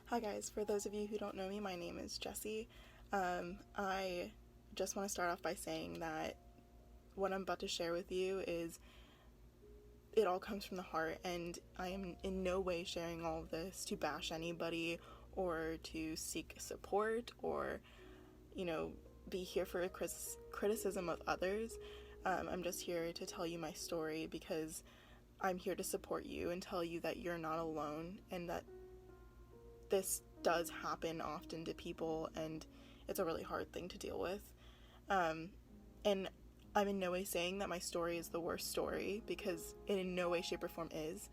Hi guys, for those of you who don't know me, my name is Jessie. I just want to start off by saying that what I'm about to share with you is it all comes from the heart, and I am in no way sharing all of this to bash anybody or to seek support or, you know, be here for a criticism of others. I'm just here to tell you my story because I'm here to support you and tell you that you're not alone and that this does happen often to people, and it's a really hard thing to deal with. And I'm in no way saying that my story is the worst story, because it in no way, shape, or form is.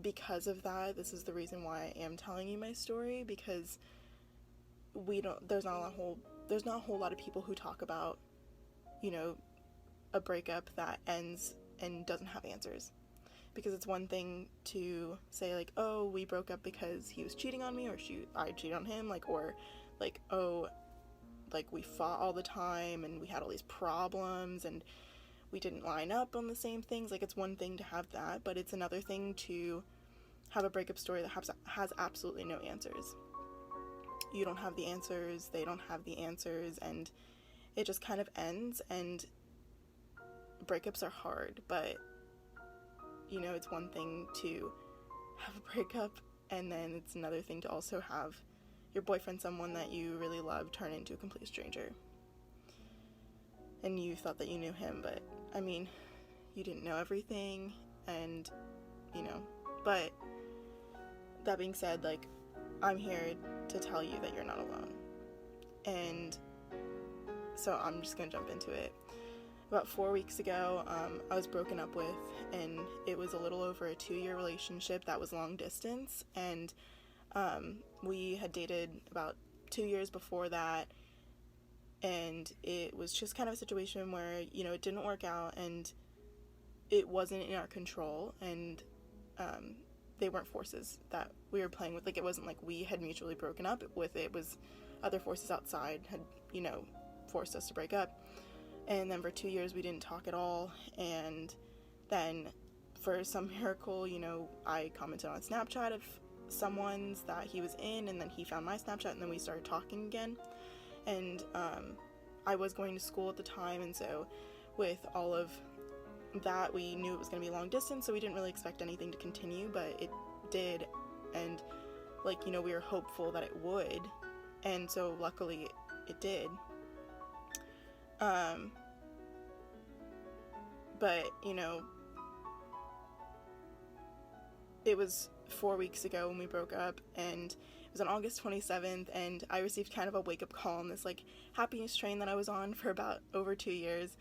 Because of that, this is the reason why I am telling you my story, because there's not a whole lot of people who talk about, you know, a breakup that ends and doesn't have answers. Because it's one thing to say, like, oh, we broke up because he was cheating on me, or I cheated on him, like, or like, oh, like, we fought all the time and we had all these problems and we didn't line up on the same things. Like, it's one thing to have that, but it's another thing to have a breakup story that has absolutely no answers. You don't have the answers, they don't have the answers, and it just kind of ends. And breakups are hard, but you know, it's one thing to have a breakup, and then it's another thing to also have your boyfriend, someone that you really love, turn into a complete stranger. And you thought that you knew him, but I mean, you didn't know everything, and you know. But that being said, like, I'm here to tell you that you're not alone. And so I'm just gonna jump into it. About 4 weeks ago, I was broken up with, and it was a little over a 2-year relationship that was long distance, and we had dated about 2 years before that, and it was just kind of a situation where, you know, it didn't work out, and it wasn't in our control, and they weren't forces that we were playing with. Like, it wasn't like we had mutually broken up with it. It was other forces outside had, you know, forced us to break up. And then for 2 years we didn't talk at all, and then for some miracle, you know, I commented on Snapchat of someone's that he was in, and then he found my Snapchat, and then we started talking again. And I was going to school at the time, and so with all of that, we knew it was going to be long distance, so we didn't really expect anything to continue, but it did. And, like, you know, we were hopeful that it would, and so luckily it did. But, you know, it was 4 weeks ago when we broke up, and it was on August 27th, and I received kind of a wake-up call on this, like, happiness train that I was on for about over 2 years.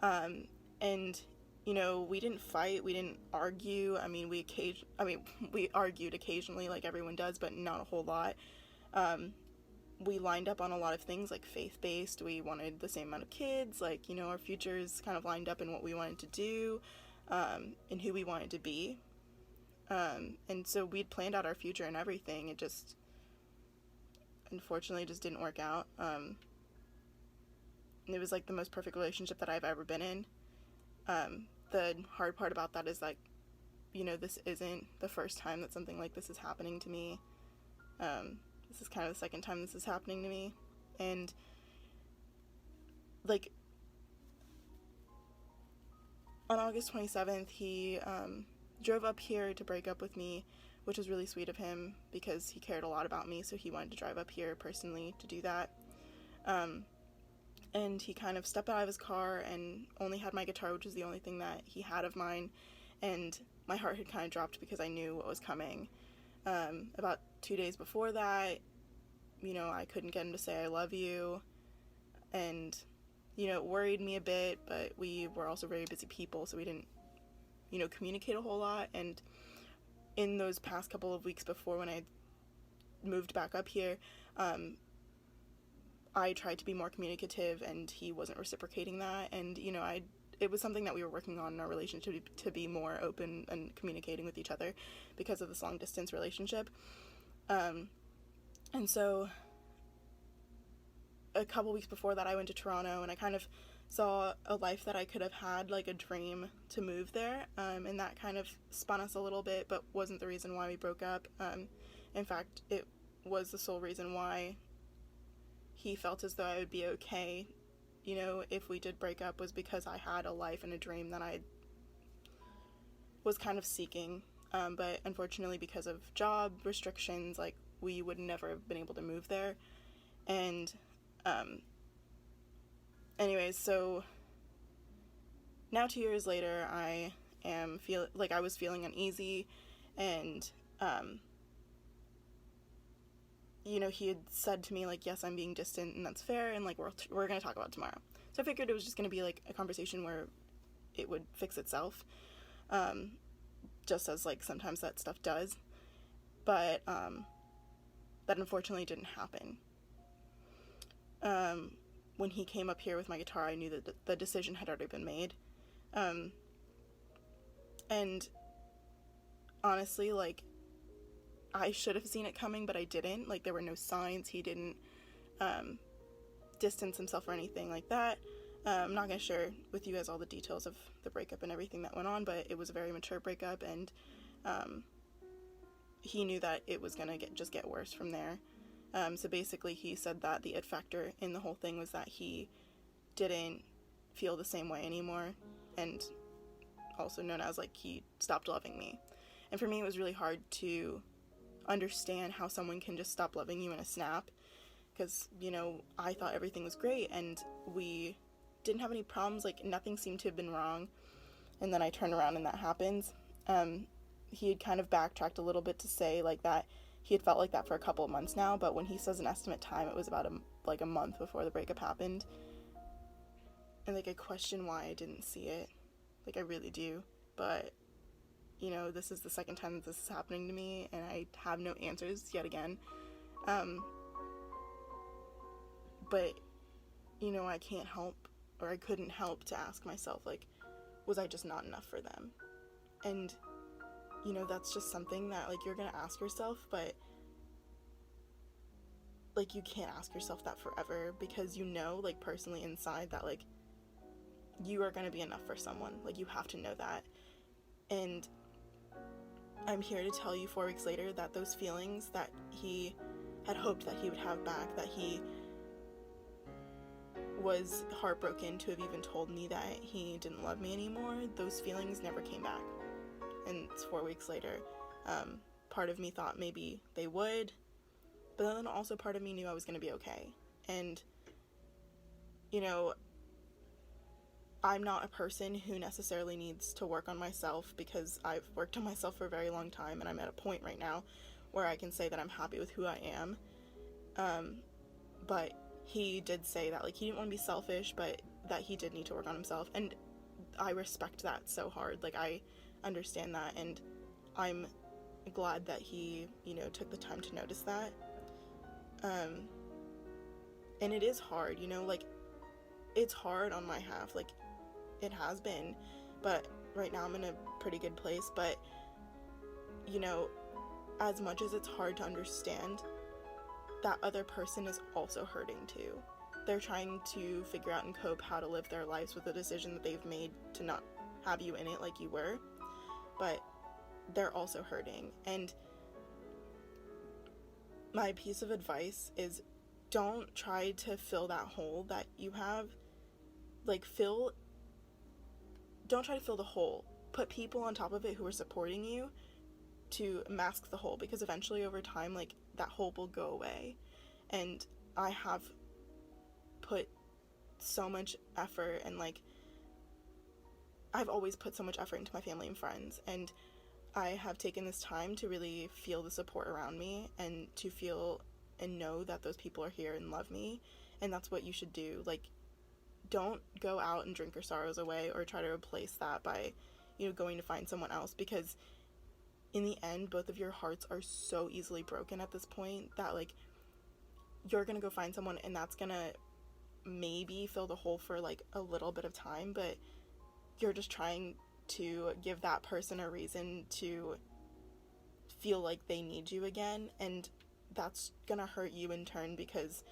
And, you know, we didn't fight, we didn't argue. I mean, we argued occasionally, like everyone does, but not a whole lot. We lined up on a lot of things, like faith-based. We wanted the same amount of kids, like, you know, our futures kind of lined up in what we wanted to do, and who we wanted to be. And so we'd planned out our future and everything. It just, unfortunately, just didn't work out. It was like the most perfect relationship that I've ever been in. The hard part about that is, like, you know, this isn't the first time that something like this is happening to me. This is kind of the second time this is happening to me. And, like, on August 27th, he drove up here to break up with me, which was really sweet of him because he cared a lot about me, so he wanted to drive up here personally to do that. And he kind of stepped out of his car and only had my guitar, which was the only thing that he had of mine, and my heart had kind of dropped because I knew what was coming. About 2 days before that, you know, I couldn't get him to say I love you, and, you know, it worried me a bit, but we were also very busy people, so we didn't, you know, communicate a whole lot. And in those past couple of weeks before, when I moved back up here, I tried to be more communicative, and he wasn't reciprocating that. And, you know, it was something that we were working on in our relationship, to be more open and communicating with each other because of this long distance relationship. And so a couple weeks before that, I went to Toronto, and I kind of saw a life that I could have had, like a dream to move there, and that kind of spun us a little bit, but wasn't the reason why we broke up. In fact, it was the sole reason why he felt as though I would be okay, if we did break up, was because I had a life and a dream that I was kind of seeking, but unfortunately because of job restrictions, like, we would never have been able to move there. And anyways, so now 2 years later, I was feeling uneasy, and he had said to me, like, yes, I'm being distant, and that's fair, and like, we're gonna talk about it tomorrow. So I figured it was just gonna be like a conversation where it would fix itself, just as, like, sometimes that stuff does. But that unfortunately didn't happen. When he came up here with my guitar, I knew that the decision had already been made. And honestly, like, I should have seen it coming, but I didn't. Like, there were no signs. He didn't distance himself or anything like that. I'm not going to share with you guys all the details of the breakup and everything that went on, but it was a very mature breakup, and he knew that it was going to get worse from there. So basically, he said that the it factor in the whole thing was that he didn't feel the same way anymore, and also known as, like, he stopped loving me. And for me, it was really hard to understand how someone can just stop loving you in a snap, because, I thought everything was great, and we didn't have any problems, like, nothing seemed to have been wrong, and then I turn around and that happens. He had kind of backtracked a little bit to say, like, that he had felt like that for a couple of months now, but when he says an estimate time, it was about a month before the breakup happened. And, like, I question why I didn't see it. Like, I really do. But, this is the second time that this is happening to me, and I have no answers yet again. But, I can't help, or I couldn't help to ask myself, like, was I just not enough for them? And, that's just something that, like, you're gonna ask yourself, but, like, you can't ask yourself that forever, because like, personally inside that, like, you are gonna be enough for someone. Like, you have to know that. And I'm here to tell you 4 weeks later that those feelings that he had hoped that he would have back, that he was heartbroken to have even told me that he didn't love me anymore, those feelings never came back. And it's 4 weeks later. Part of me thought maybe they would, but then also part of me knew I was going to be okay. And, I'm not a person who necessarily needs to work on myself, because I've worked on myself for a very long time, and I'm at a point right now where I can say that I'm happy with who I am. But he did say that, like, he didn't want to be selfish, but that he did need to work on himself, and I respect that so hard. Like, I understand that, and I'm glad that he, took the time to notice that. And it is hard, like, it's hard on my half, like, it has been, but right now I'm in a pretty good place. But, as much as it's hard to understand, that other person is also hurting too. They're trying to figure out and cope how to live their lives with the decision that they've made to not have you in it like you were, but they're also hurting. And my piece of advice is, don't try to fill that hole that you have. Like, don't try to fill the hole. Put people on top of it who are supporting you to mask the hole, because eventually over time, like, that hole will go away. And I have put so much effort, and, like, I've always put so much effort into my family and friends, and I have taken this time to really feel the support around me, and to feel and know that those people are here and love me. And that's what you should do. Like, don't go out and drink your sorrows away, or try to replace that by, going to find someone else, because in the end, both of your hearts are so easily broken at this point that, like, you're gonna go find someone, and that's gonna maybe fill the hole for, like, a little bit of time, but you're just trying to give that person a reason to feel like they need you again, and that's gonna hurt you in turn, because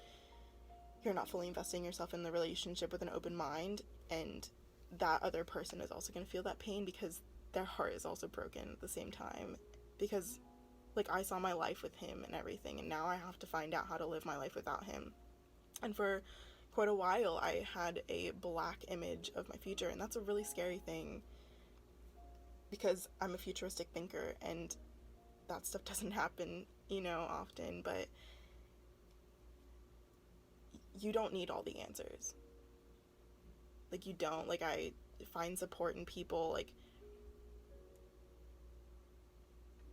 you're not fully investing yourself in the relationship with an open mind, and that other person is also going to feel that pain because their heart is also broken at the same time. Because, like, I saw my life with him and everything, and now I have to find out how to live my life without him. And for quite a while, I had a black image of my future, and that's a really scary thing because I'm a futuristic thinker, and that stuff doesn't happen, often, but you don't need all the answers. Like, you don't. Like, I find support in people. Like,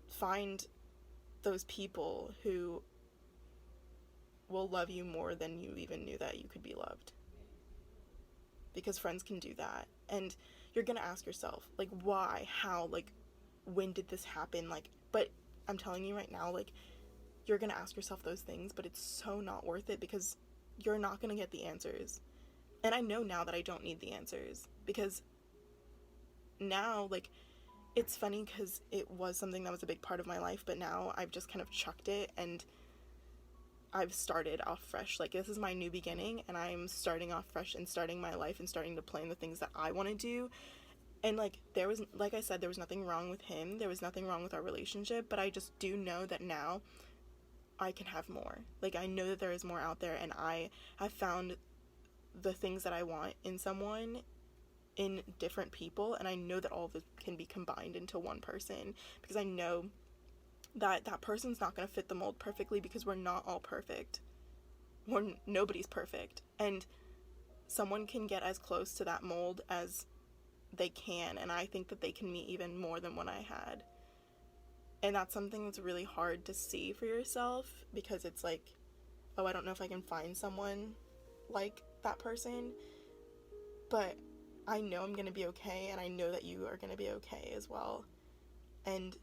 find those people who will love you more than you even knew that you could be loved. Because friends can do that. And you're gonna ask yourself, like, why? How? Like, when did this happen? Like, but I'm telling you right now, like, you're gonna ask yourself those things, but it's so not worth it because you're not gonna get the answers. And I know now that I don't need the answers because now, like, it's funny because it was something that was a big part of my life, but now I've just kind of chucked it and I've started off fresh. Like, this is my new beginning, and I'm starting off fresh and starting my life and starting to plan the things that I want to do. And, like, like I said, there was nothing wrong with him. There was nothing wrong with our relationship, but I just do know that now I can have more. Like, I know that there is more out there, and I have found the things that I want in someone in different people, and I know that all of it can be combined into one person because I know that person's not going to fit the mold perfectly because we're not all perfect. Nobody's perfect. And someone can get as close to that mold as they can, and I think that they can meet even more than what I had. And that's something that's really hard to see for yourself because it's like, oh, I don't know if I can find someone like that person, but I know I'm going to be okay, and I know that you are going to be okay as well. And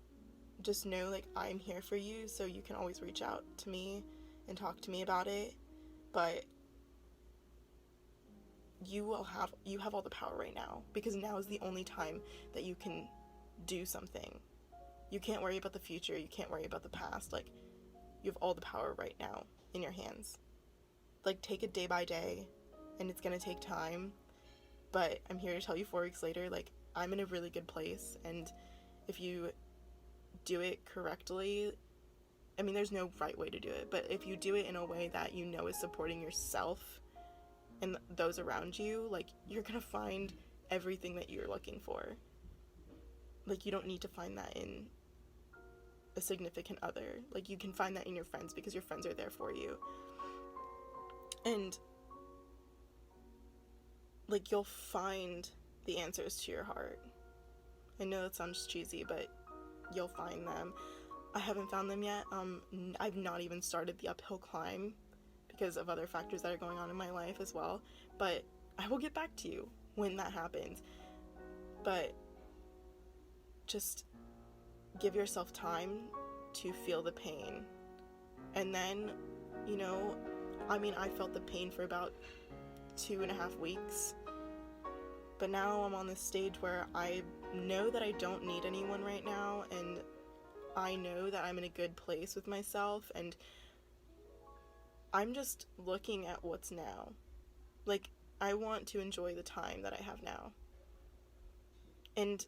just know, like, I'm here for you, so you can always reach out to me and talk to me about it, but you have all the power right now, because now is the only time that you can do something. You can't worry about the future, you can't worry about the past. Like, you have all the power right now in your hands. Like, take it day by day, and it's gonna take time, but I'm here to tell you 4 weeks later, like, I'm in a really good place, and if you do it correctly, I mean, there's no right way to do it, but if you do it in a way that you know is supporting yourself and those around you, like, you're gonna find everything that you're looking for. Like, you don't need to find that in a significant other. Like, you can find that in your friends because your friends are there for you. And, like, you'll find the answers to your heart. I know that sounds cheesy, but you'll find them. I haven't found them yet. I've not even started the uphill climb because of other factors that are going on in my life as well. But I will get back to you when that happens. But just give yourself time to feel the pain. And then, I felt the pain for about 2.5 weeks. But now I'm on this stage where I know that I don't need anyone right now, and I know that I'm in a good place with myself, and I'm just looking at what's now. Like, I want to enjoy the time that I have now. And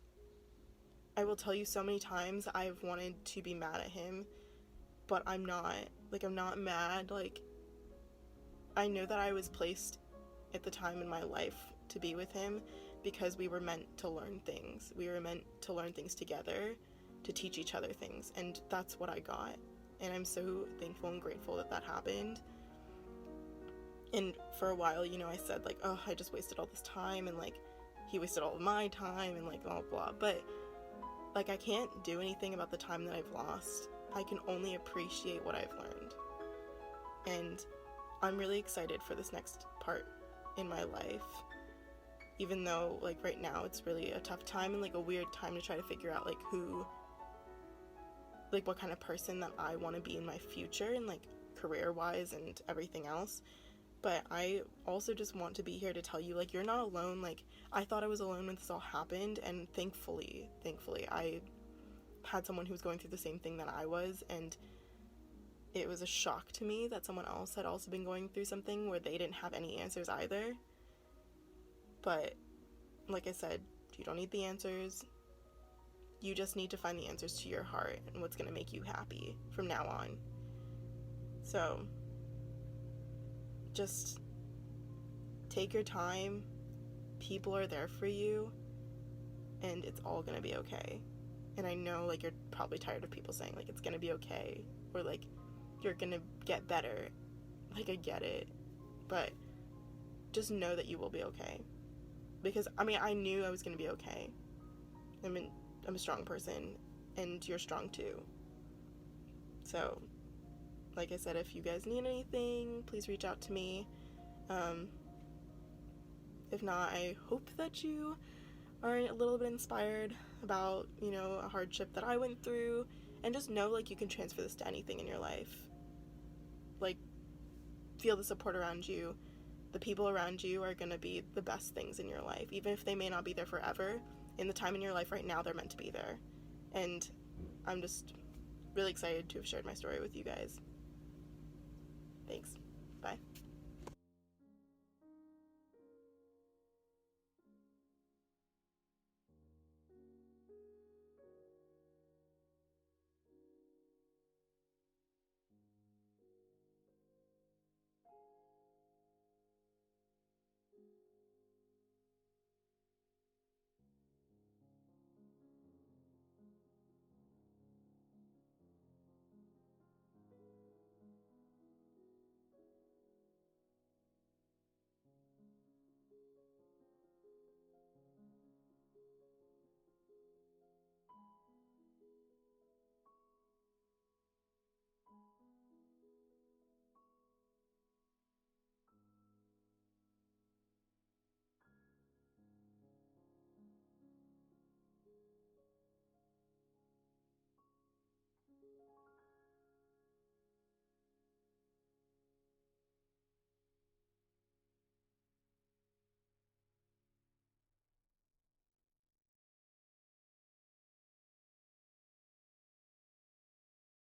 I will tell you, so many times I've wanted to be mad at him, but I'm not. Like, I'm not mad. Like, I know that I was placed at the time in my life to be with him because we were meant to learn things. We were meant to learn things together, to teach each other things, and that's what I got. And I'm so thankful and grateful that that happened. And for a while, I said, like, oh, I just wasted all this time, and, like, he wasted all of my time, and, like, blah, blah, blah. But, like, I can't do anything about the time that I've lost. I can only appreciate what I've learned. And I'm really excited for this next part in my life, even though, like, right now it's really a tough time and, like, a weird time to try to figure out, like, what kind of person that I want to be in my future and, like, career-wise and everything else. But I also just want to be here to tell you, like, you're not alone. Like, I thought I was alone when this all happened, and thankfully, I had someone who was going through the same thing that I was, and it was a shock to me that someone else had also been going through something where they didn't have any answers either. But like I said, you don't need the answers. You just need to find the answers to your heart and what's going to make you happy from now on. So just take your time. People are there for you, and it's all going to be okay. And I know, like, you're probably tired of people saying, like, it's going to be okay, or, like, you're going to get better. Like, I get it. But just know that you will be okay. Because, I mean, I knew I was going to be okay. I mean, I'm a strong person, and you're strong too. So, like I said, if you guys need anything, please reach out to me. If not, I hope that you are a little bit inspired about, a hardship that I went through, and just know, like, you can transfer this to anything in your life. Like, feel the support around you. The people around you are going to be the best things in your life, even if they may not be there forever. In the time in your life right now, they're meant to be there. And I'm just really excited to have shared my story with you guys. Thanks. Bye.